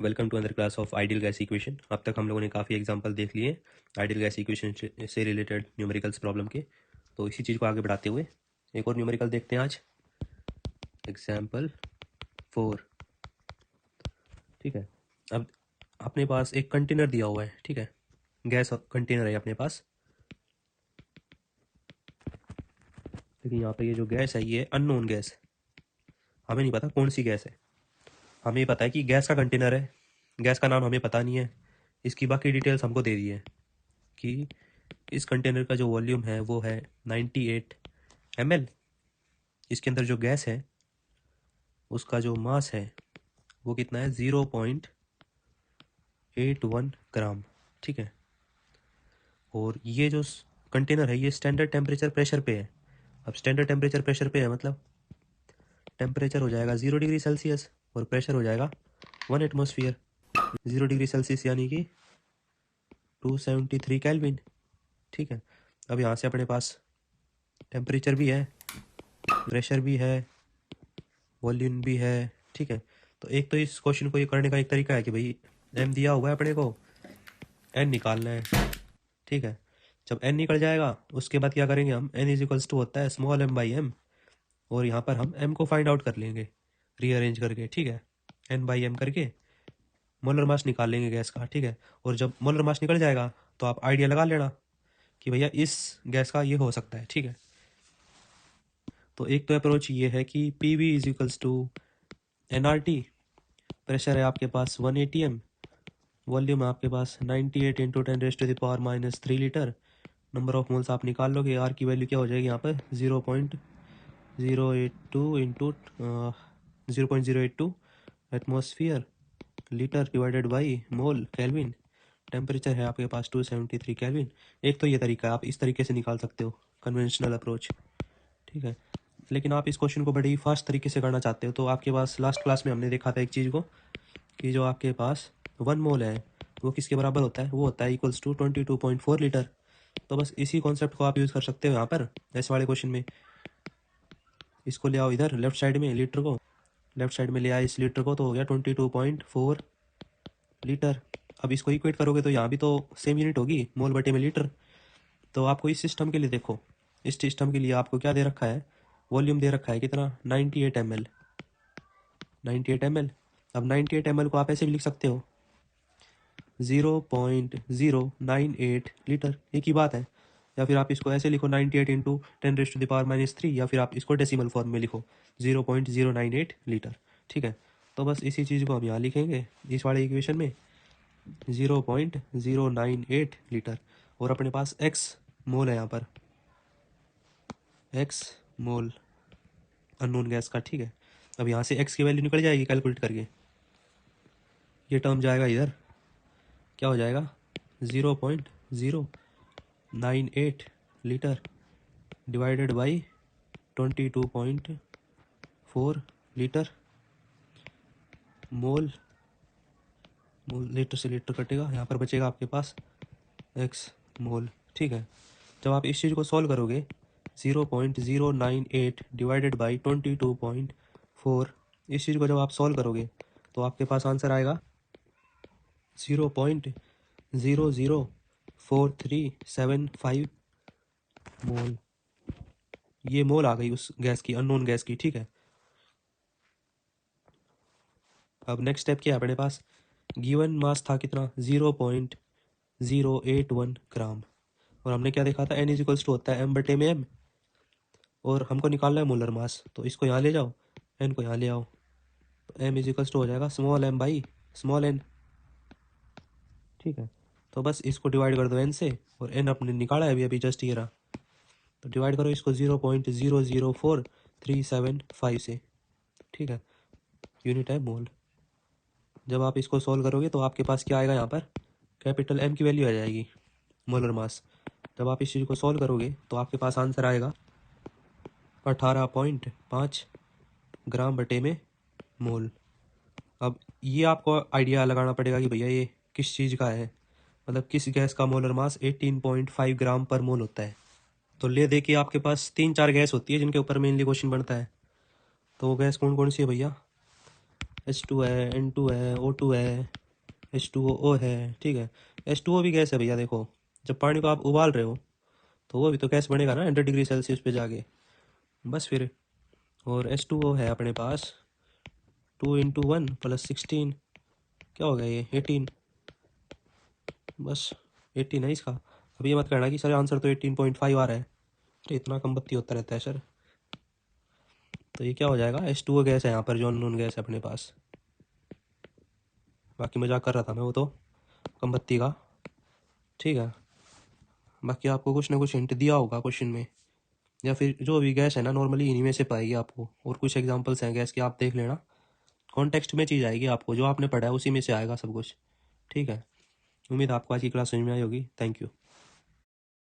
Welcome to other class of ideal gas equation. अब तक हम लोगों ने काफ़ी एग्जांपल देख लिए आइडियल गैस इक्वेशन से रिलेटेड न्यूमेरिकल्स प्रॉब्लम के। तो इसी चीज़ को आगे बढ़ाते हुए एक और न्यूमेरिकल देखते हैं आज। एग्जाम्पल 4। ठीक है, अब अपने पास एक कंटेनर दिया हुआ है। ठीक है, गैस कंटेनर है अपने पास, लेकिन यहाँ पे ये जो गैस है ये अननोन गैस, हमें नहीं पता कौन सी गैस है। हमें ये पता है कि गैस का कंटेनर है, गैस का नाम हमें पता नहीं है। इसकी बाकी डिटेल्स हमको दे दी है कि इस कंटेनर का जो वॉल्यूम है वो है 98 ml। इसके अंदर जो गैस है उसका जो मास है वो कितना है 0.81 ग्राम। ठीक है, और ये जो कंटेनर है ये स्टैंडर्ड टेम्परेचर प्रेशर पे है। अब स्टैंडर्ड टेम्परेचर प्रेशर पे है मतलब टेम्परेचर हो जाएगा 0 डिग्री सेल्सियस और प्रेशर हो जाएगा 1 एटमॉस्फेयर। 0 डिग्री सेल्सियस यानी कि 273 केल्विन। ठीक है, अब यहाँ से अपने पास टेम्परेचर भी है, प्रेशर भी है, वॉल्यूम भी है। ठीक है, तो एक तो इस क्वेश्चन को ये करने का एक तरीका है कि भाई एम दिया हुआ है अपने को, एन निकालना है। ठीक है, जब एन निकल जाएगा उसके बाद क्या करेंगे हम, एन इज इक्वल्स टू होता है स्मॉल एम बाई एम, और यहाँ पर हम एम को फाइंड आउट कर लेंगे रीअरेंज करके। ठीक है, एन बाई एम करके मोलर मास निकाल लेंगे गैस का। ठीक है, और जब मोलर मास निकल जाएगा तो आप आइडिया लगा लेना कि भैया इस गैस का ये हो सकता है। ठीक है, तो एक तो अप्रोच ये है कि P V is equals to N R T. Pressure है आपके पास 1 ATM, वॉल्यूम है आपके पास 98 eight into 10⁻³ litre. Number of moles आप निकाल लोगे, आर की वैल्यू क्या हो जाएगी यहाँ पर 0.082 into 0.082 atmosphere litre divided by mole kelvin. Temperature है आपके पास 273 केल्विन। एक तो ये तरीका है, आप इस तरीके से निकाल सकते हो, कन्वेंशनल अप्रोच। ठीक है, लेकिन आप इस क्वेश्चन को बड़े ही फास्ट तरीके से करना चाहते हो तो आपके पास लास्ट क्लास में हमने देखा था एक चीज़ को कि जो आपके पास 1 मोल है वो किसके बराबर होता है, वो होता है इक्वल्स टू 22.4 लीटर। तो बस इसी कॉन्सेप्ट को आप यूज़ कर सकते हो यहाँ पर ऐसे वाले क्वेश्चन में। इसको ले आओ इधर लेफ्ट साइड में, लीटर को लेफ्ट साइड में ले आए इस लीटर को, तो हो गया 22.4 लीटर। अब इसको इक्वेट करोगे तो यहाँ भी तो सेम यूनिट होगी, मोल बटे में लीटर। तो आपको इस सिस्टम के लिए देखो, इस सिस्टम के लिए आपको क्या दे रखा है, वॉल्यूम दे रखा है कितना 98 ml। 98 ml, अब 98 ml को आप ऐसे भी लिख सकते हो 0.098 लीटर, एक ही बात है। या फिर आप इसको ऐसे लिखो 98 इंटू 10⁻⁻3, या फिर आप इसको डेसिमल फॉर्म में लिखो 0.098 लीटर। ठीक है, तो बस इसी चीज़ को हम यहाँ लिखेंगे इस वाले इक्वेशन में 0.098 लीटर, और अपने पास x मोल है यहाँ पर, x मोल अननोन गैस का। ठीक है, अब यहाँ से x की वैल्यू निकल जाएगी कैलकुलेट करके, ये टर्म जाएगा इधर, क्या हो जाएगा 0.098 litre divided by 22.4 litre. Mole litre से लीटर कटेगा, यहाँ पर बचेगा आपके पास x मोल। ठीक है, जब आप इस चीज़ को सॉल्व करोगे 0.098 डिवाइडेड बाई 22.4, इस चीज़ को जब आप सॉल्व करोगे तो आपके पास आंसर आएगा 0.00437 मोल। ये मोल आ गई उस गैस की, अननोन गैस की। ठीक है, अब नेक्स्ट स्टेप क्या है अपने पास, गिवन मास था कितना 0.081 ग्राम, और हमने क्या देखा था एन इज इक्वल्स टू होता है एम बटे में एम, और हमको निकालना है मोलर मास। तो इसको यहाँ ले जाओ, एन को यहाँ ले आओ, तो एम इज इक्वल्स टू हो जाएगा small M by small N. ठीक है, तो बस इसको डिवाइड कर दो एन से, और एन अपने निकाला है अभी अभी जस्ट ये रहा, तो डिवाइड करो इसको 0.00437 से। ठीक है, यूनिट है मोल। जब आप इसको सॉल्व करोगे तो आपके पास क्या आएगा, यहाँ पर कैपिटल एम की वैल्यू आ जाएगी मोलर मास। जब आप इस चीज़ को सॉल्व करोगे तो आपके पास आंसर आएगा 18.5 ग्राम बटे में मोल। अब ये आपको आइडिया लगाना पड़ेगा कि भैया ये किस चीज़ का है, मतलब किस गैस का मोलर मास 18.5 ग्राम पर मोल होता है। तो ले देखिए आपके पास 3-4 गैस होती है जिनके ऊपर मेनली क्वेश्चन बनता है, तो वो गैस कौन कौन सी है भैया, H2 है, N2 है, O2 है, H2O है, ठीक है। H2O भी गैस है भैया, देखो जब पानी को आप उबाल रहे हो तो वो भी तो गैस बनेगा ना 100 डिग्री सेल्सियस पे जाके, बस फिर। और H2O है अपने पास 2 × 1 + 16, क्या हो गया ये 18, बस 18 है इसका। अब ये मत कहना कि सर आंसर तो 18.5 आ रहा है, अरे इतना कम बत्ती होता रहता है सर। तो ये क्या हो जाएगा, H2O गैस है यहाँ पर, जो अननोन गैस है अपने पास। बाकी मजाक कर रहा था मैं, वो तो कम बत्ती का, ठीक है। बाकी आपको कुछ ना कुछ हिंट दिया होगा क्वेश्चन में, या फिर जो भी गैस है ना नॉर्मली इन्हीं में से पाएगी आपको, और कुछ एग्जांपल्स हैं गैस के, आप देख लेना। कॉन्टेक्स्ट में चीज़ आएगी आपको, जो आपने पढ़ा है उसी में से आएगा सब कुछ, ठीक है। उम्मीद है आपको आज की क्लास समझ में आई होगी। Thank you.